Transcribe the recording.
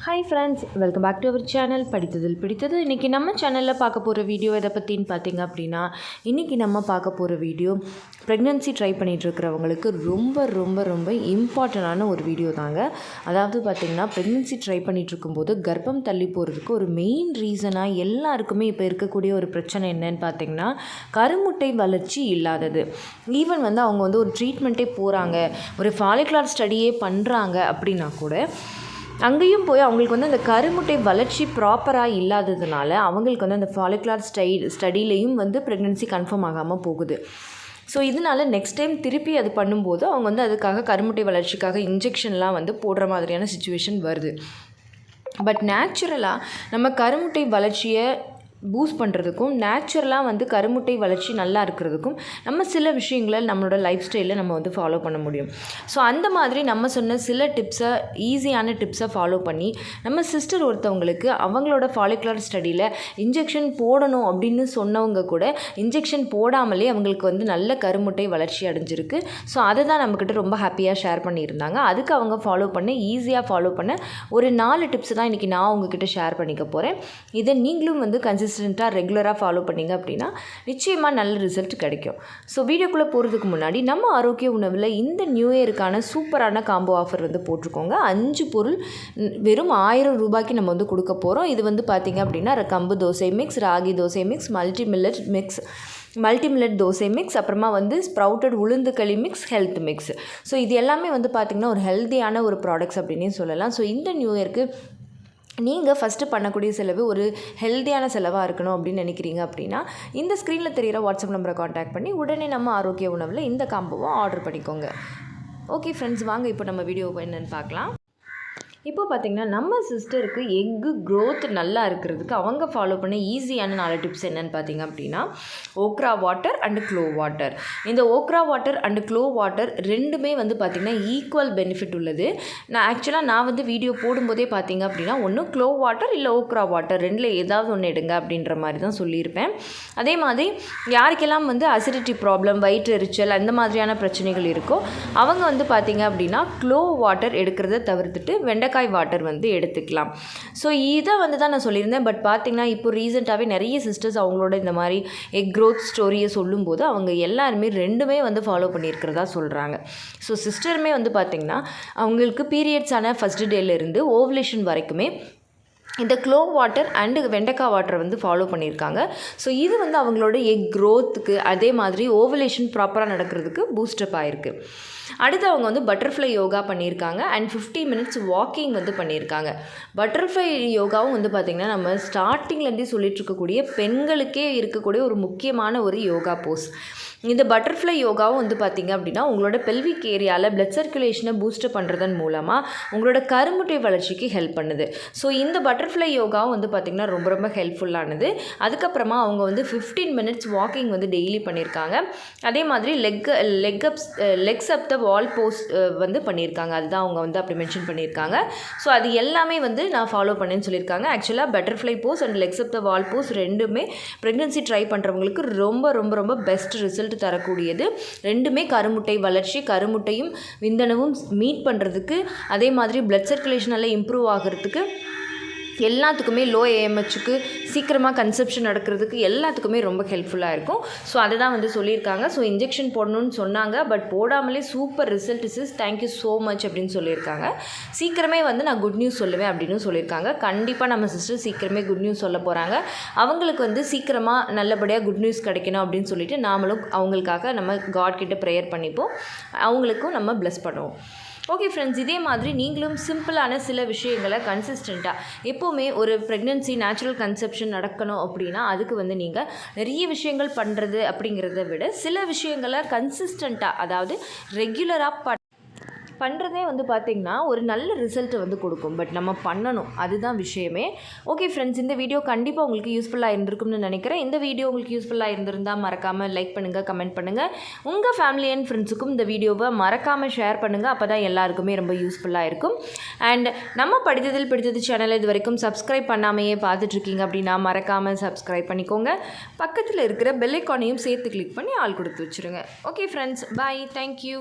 Hi friends, welcome back to our channel படித்ததில் பிடித்தது. இன்றைக்கி நம்ம சேனலில் பார்க்க போகிற வீடியோ எதை பற்றின்னு பார்த்திங்க அப்படின்னா, இன்றைக்கி நம்ம பார்க்க போகிற வீடியோ ப்ரெக்னென்சி ட்ரை பண்ணிகிட்ருக்கிறவங்களுக்கு ரொம்ப ரொம்ப ரொம்ப இம்பார்ட்டண்டான ஒரு வீடியோ தாங்க. அதாவது பார்த்திங்கன்னா, ப்ரெக்னென்சி ட்ரை பண்ணிகிட்ருக்கும்போது கர்ப்பம் தள்ளி போகிறதுக்கு ஒரு மெயின் ரீசனாக எல்லாருக்குமே இப்போ இருக்கக்கூடிய ஒரு பிரச்சனை என்னன்னு பார்த்திங்கன்னா, கருமுட்டை வளர்ச்சி இல்லாதது. ஈவன் அவங்க ஒரு ட்ரீட்மெண்ட்டே போகிறாங்க, ஒரு ஃபாலிகுலர் ஸ்டடியே பண்ணுறாங்க அப்படின்னா கூட அங்கேயும் போய் அவங்களுக்கு அந்த கருமுட்டை வளர்ச்சி ப்ராப்பராக இல்லாததுனால அவங்களுக்கு அந்த ஃபாலிகுலர் ஸ்டடியிலையும் ப்ரெக்னென்சி கன்ஃபார்ம் ஆகாமல் போகுது. ஸோ இதனால் நெக்ஸ்ட் டைம் திருப்பி அது பண்ணும்போது அவங்க அதுக்காக கருமுட்டை வளர்ச்சிக்காக இன்ஜெக்ஷன்லாம் போடுற மாதிரியான சுச்சுவேஷன் வருது. பட் நேச்சுரலாக நம்ம கருமுட்டை வளர்ச்சியை பூஸ்ட் பண்ணுறதுக்கும் நேச்சுரலாக கருமுட்டை வளர்ச்சி நல்லா இருக்கிறதுக்கும் நம்ம சில விஷயங்களை நம்மளோட லைஃப் ஸ்டைலில் நம்ம ஃபாலோ பண்ண முடியும். ஸோ அந்த மாதிரி நம்ம சொன்ன சில டிப்ஸை, ஈஸியான டிப்ஸை ஃபாலோ பண்ணி நம்ம சிஸ்டர் ஒருத்தவங்களுக்கு அவங்களோட ஃபாலிகுலர் ஸ்டடியில் இன்ஜெக்ஷன் போடணும் அப்படின்னு சொன்னவங்க கூட இன்ஜெக்ஷன் போடாமலே அவங்களுக்கு நல்ல கருமுட்டை வளர்ச்சி அடைஞ்சிருக்கு. ஸோ அதை தான் நம்மக்கிட்ட ரொம்ப ஹாப்பியாக ஷேர் பண்ணியிருந்தாங்க. அதுக்கு அவங்க ஃபாலோ பண்ண, ஈஸியாக ஃபாலோ பண்ண ஒரு 4 டிப்ஸ் தான் இன்றைக்கி நான் உங்ககிட்ட ஷேர் பண்ணிக்க போகிறேன். இதை நீங்களும் கன்சிஸ்டண்ட்டாக ரெகுலராக ஃபாலோ பண்ணிங்க அப்படின்னா நிச்சயமாக நல்ல ரிசல்ட் கிடைக்கும். ஸோ வீடியோக்குள்ளே போகிறதுக்கு முன்னாடி நம்ம ஆரோக்கிய உணவில் இந்த நியூ இயருக்கான சூப்பரான காம்போ ஆஃபர் போட்டிருக்கோங்க. 5 பொருள் வெறும் 1000 ரூபாய்க்கு நம்ம கொடுக்க போகிறோம். இது பார்த்திங்க அப்படின்னா கம்பு dosa mix, ragi dosa mix, multimillet dosa mix, அப்புறமா ஸ்ப்ரவுட்டட் உளுந்து களி மிக்ஸ், ஹெல்த் மிக்ஸ். ஸோ இது எல்லாமே பார்த்திங்கன்னா ஒரு ஹெல்த்தியான ஒரு ப்ராடக்ட்ஸ் அப்படின்னே சொல்லலாம். ஸோ இந்த நியூ இயருக்கு நீங்கள் ஃபஸ்ட்டு பண்ணக்கூடிய செலவு ஒரு ஹெல்த்தியான செலவாக இருக்கணும் அப்படின்னு நினைக்கிறீங்க அப்படின்னா இந்த ஸ்க்ரீனில் தெரிகிற வாட்ஸ்அப் நம்பரை காண்டாக்ட் பண்ணி உடனே நம்ம ஆரோக்கிய உணவில் இந்த காம்போவை ஆர்டர் பண்ணிக்கோங்க. ஓகே ஃப்ரெண்ட்ஸ், வாங்க இப்போ நம்ம வீடியோ என்னென்னு பார்க்கலாம். இப்போ பார்த்திங்கன்னா நம்ம சிஸ்டருக்கு எக்கு க்ரோத் நல்லா இருக்கிறதுக்கு அவங்க ஃபாலோ பண்ண ஈஸியான 4 டிப்ஸ் என்னென்னு பார்த்திங்க அப்படின்னா, okra water and glow water. இந்த okra water and glow water ரெண்டுமே பார்த்திங்கன்னா ஈக்குவல் பெனிஃபிட் உள்ளது. நான் வீடியோ போடும்போதே பார்த்திங்க அப்படின்னா ஒன்று க்ளோ வாட்டர் இல்லை ஓக்ரா வாட்டர், ரெண்டில் ஏதாவது ஒன்று எடுங்க அப்படின்ற மாதிரி தான் சொல்லியிருப்பேன். அதே மாதிரி யாருக்கெல்லாம் அசிடிட்டி ப்ராப்ளம், வயிற்று எரிச்சல் அந்த மாதிரியான பிரச்சனைகள் இருக்கோ அவங்க பார்த்திங்க அப்படின்னா க்ளோ வாட்டர் எடுக்கிறத தவிர்த்துட்டு வெண்டைக்காய் வாட்டர் எடுத்துக்கலாம். ஸோ இதை தான் நான் சொல்லியிருந்தேன். பட் பார்த்திங்கன்னா இப்போ ரீசெண்டாகவே நிறைய சிஸ்டர்ஸ் அவங்களோட இந்த மாதிரி எக் க்ரோத் ஸ்டோரியை சொல்லும்போது அவங்க எல்லாருமே ரெண்டுமே ஃபாலோ பண்ணியிருக்கிறதா சொல்கிறாங்க. ஸோ சிஸ்டருமே பார்த்திங்கன்னா அவங்களுக்கு பீரியட்ஸான ஃபஸ்ட் டேலேருந்து ஓவலேஷன் வரைக்குமே இந்த க்ளோ வாட்டர் அண்டு வெண்டைக்காய் வாட்டரை ஃபாலோ பண்ணியிருக்காங்க. ஸோ இது அவங்களோட எக் க்ரோத்துக்கு அதே மாதிரி ஓவலேஷன் ப்ராப்பராக நடக்கிறதுக்கு பூஸ்டப் ஆகிருக்கு. அடுத்து அவங்க பட்டர்ஃப்ளை யோகா பண்ணியிருக்காங்க அண்ட் 50 மினிட்ஸ் வாக்கிங் பண்ணியிருக்காங்க. பட்டர்ஃப்ளை யோகாவும் பார்த்திங்கன்னா நம்ம ஸ்டார்டிங்லேருந்தே சொல்லிட்டு இருக்கக்கூடிய பெண்களுக்கே இருக்கக்கூடிய ஒரு முக்கியமான ஒரு யோகா போஸ். இந்த பட்டர்ஃப்ளை யோகாவும் பார்த்திங்க அப்படின்னா உங்களோட பெல்விக் ஏரியாவில் பிளட் சர்க்குலேஷனை பூஸ்டப் பண்ணுறதன் மூலமாக உங்களோட கருமுட்டை வளர்ச்சிக்கு ஹெல்ப் பண்ணுது. ஸோ இந்த பட்டர்ஃப்ளை யோகாவும் பார்த்திங்கன்னா ரொம்ப ரொம்ப ஹெல்ப்ஃபுல்லானது. அதுக்கப்புறமா அவங்க 15 மினிட்ஸ் வாக்கிங் டெய்லி பண்ணியிருக்காங்க. அதே மாதிரி லெக்ஸ் அப் த வால் போஸ் பண்ணியிருக்காங்க. அதுதான் அவங்க அப்படி மென்ஷன் பண்ணியிருக்காங்க. ஸோ அது எல்லாமே நான் ஃபாலோ பண்ணேன்னு சொல்லியிருக்காங்க. ஆக்சுவலாக பட்டர்ஃப்ளை போஸ் அண்ட் லெக்ஸ் அப் த வால் போஸ் ரெண்டுமே ப்ரெக்னென்சி ட்ரை பண்ணுறவங்களுக்கு ரொம்ப ரொம்ப ரொம்ப பெஸ்ட் ரிசல்ட் தரக்கூடியது. ரெண்டுமே கருமுட்டை வளர்ச்சி, கருமுட்டையும் விந்தணுவும் மீட் பண்ணுறதுக்கு, அதே மாதிரி பிளட் சர்க்குலேஷன் எல்லாம் இம்ப்ரூவ் ஆகிறதுக்கு, எல்லாத்துக்குமே லோ ஏஎம்ஹெச்சுக்கு சீக்கிரமாக கன்செப்ஷன் நடக்கிறதுக்கு எல்லாத்துக்குமே ரொம்ப ஹெல்ப்ஃபுல்லாக இருக்கும். ஸோ அதை தான் சொல்லியிருக்காங்க. ஸோ இன்ஜெக்ஷன் போடணும்னு சொன்னாங்க, பட் போடாமலே super result is thank you so much அப்படின்னு சொல்லியிருக்காங்க. சீக்கிரமே நான் குட் நியூஸ் சொல்லுவேன் அப்படின்னு சொல்லியிருக்காங்க. கண்டிப்பாக நம்ம சிஸ்டர் சீக்கிரமே குட் நியூஸ் சொல்ல போகிறாங்க. அவங்களுக்கு சீக்கிரமாக நல்லபடியாக குட் நியூஸ் கிடைக்கணும் அப்படின்னு சொல்லிட்டு நாமளும் அவங்களுக்காக நம்ம காட் கிட்ட ப்ரேயர் பண்ணிப்போம், அவங்களுக்கும் நம்ம ப்ளஸ் பண்ணுவோம். ஓகே ஃப்ரெண்ட்ஸ், இதே மாதிரி நீங்களும் சிம்பிளான சில விஷயங்களை கன்சிஸ்டண்ட்டாக எப்போவுமே ஒரு ப்ரெக்னென்சி நேச்சுரல் கன்செப்ஷன் நடக்கணும் அப்படின்னா அதுக்கு நீங்கள் நிறைய விஷயங்கள் பண்ணுறது அப்படிங்கிறத விட சில விஷயங்களை கன்சிஸ்டண்ட்டாக, அதாவது ரெகுலராக பண்ணுறதே பார்த்திங்கன்னா ஒரு நல்ல ரிசல்ட்டை கொடுக்கும். பட் நம்ம பண்ணணும், அதுதான் விஷயமே. ஓகே ஃப்ரெண்ட்ஸ், இந்த வீடியோ கண்டிப்பாக உங்களுக்கு யூஸ்ஃபுல்லாக இருந்திருக்கும்னு நினைக்கிறேன். இந்த வீடியோ உங்களுக்கு யூஸ்ஃபுல்லாக இருந்திருந்தால் மறக்காமல் லைக் பண்ணுங்கள், கமெண்ட் பண்ணுங்கள். உங்கள் ஃபேமிலி அண்ட் ஃப்ரெண்ட்ஸுக்கும் இந்த வீடியோவை மறக்காமல் ஷேர் பண்ணுங்கள். அப்போ தான் எல்லாருக்குமே ரொம்ப யூஸ்ஃபுல்லாக இருக்கும். அண்ட் நம்ம படித்ததில் பிடித்தது சேனலை இது வரைக்கும் சப்ஸ்கிரைப் பண்ணாமையே பார்த்துட்ருக்கீங்க அப்படின்னா மறக்காமல் சப்ஸ்கிரைப் பண்ணிக்கோங்க. பக்கத்தில் இருக்கிற பெல் ஐக்கானையும் சேர்த்து கிளிக் பண்ணி ஆள் கொடுத்து வச்சுருங்க. ஓகே ஃப்ரெண்ட்ஸ், பாய், தேங்க்யூ.